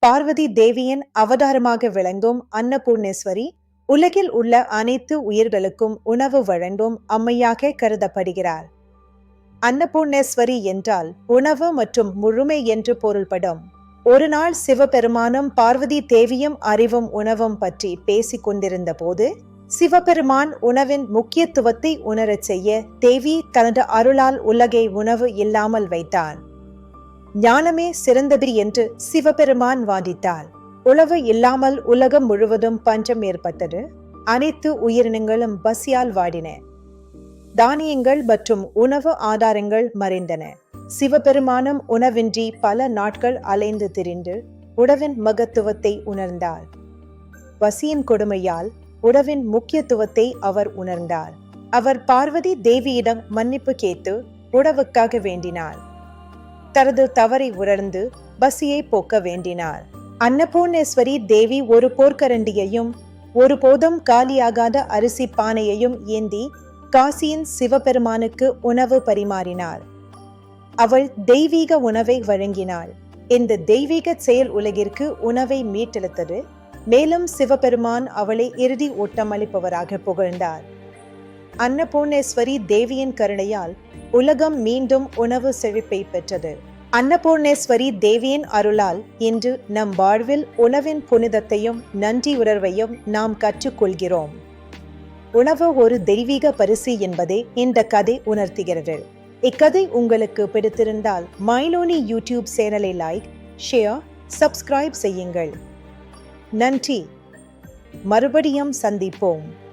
பார்வதி தேவியின் அவதாரமாக விளங்கும் அன்னபூர்ணேஸ்வரி உலகில் உள்ள அனைத்து உயிர்களுக்கும் உணவு வழங்கும் அம்மையாக கருதப்படுகிறார். அன்னபூர்ணேஸ்வரி என்றால் உணவு மற்றும் முழுமை என்று பொருள்படும். ஒரு நாள் சிவபெருமானும் பார்வதி தேவியும் அறிவும் உணவும் பற்றி பேசிக் கொண்டிருந்த போது சிவபெருமான் உணவின் முக்கியத்துவத்தை உணரச் செய்ய தேவி தனது அருளால் உலகை உணவு இல்லாமல் வைத்தார். ஞானமே சிறந்தது என்று சிவபெருமான் வாதித்தார். உணவு இல்லாமல் உலகம் முழுவதும் பஞ்சம் ஏற்பட்டது. அனைத்து உயிரினங்களும் பசியால் வாடின. தானியங்கள் மற்றும் உணவு ஆதாரங்கள் மறைந்தன. சிவபெருமானும் உணவின்றி பல நாட்கள் அலைந்து திரிந்து உணவின் மகத்துவத்தை உணர்ந்தார். பசியின் கொடுமையால் உணவின் முக்கியத்துவத்தை அவர் உணர்ந்தார். அவர் பார்வதி தேவியிடம் மன்னிப்பு கேட்டு உணவுக்காக வேண்டினார். தனது தவறை உணர்ந்து பசியை போக்க வேண்டினார். அன்னபூர்ணேஸ்வரி தேவி ஒரு போர்க்கரண்டியையும் ஒருபோதும் காலியாகாத அரிசி பானையையும் ஏந்தி காசியின் சிவபெருமானுக்கு உணவு பரிமாறினார். அவள் தெய்வீக உணவை வழங்கினாள். இந்த தெய்வீக செயல் உலகிற்கு உணவை மீட்டெடுத்தது. மேலும் சிவபெருமான் அவளை இறுதி ஓட்டம் அளிப்பவராக புகழ்ந்தார். அன்னபூர்ணேஸ்வரி தேவியின் கருணையால் உலகம் மீண்டும் உணவு செழிப்பை பெற்றது. அன்னபூர்ணேஸ்வரி தேவியின் அருளால் இன்று நம் வாழ்வில் உணவின் புனிதத்தையும் நன்றி உணர்வையும் நாம் கற்றுக்கொள்கிறோம். உணவு ஒரு தெய்வீக பரிசு என்பதை இந்த கதை உணர்த்துகிறது. இக்கதை உங்களுக்கு பிடித்திருந்தால் மைலோனி யூடியூப் சேனலை லைக், ஷேர், சப்ஸ்கிரைப் செய்யுங்கள். நன்றி. மறுபடியும் சந்திப்போம்.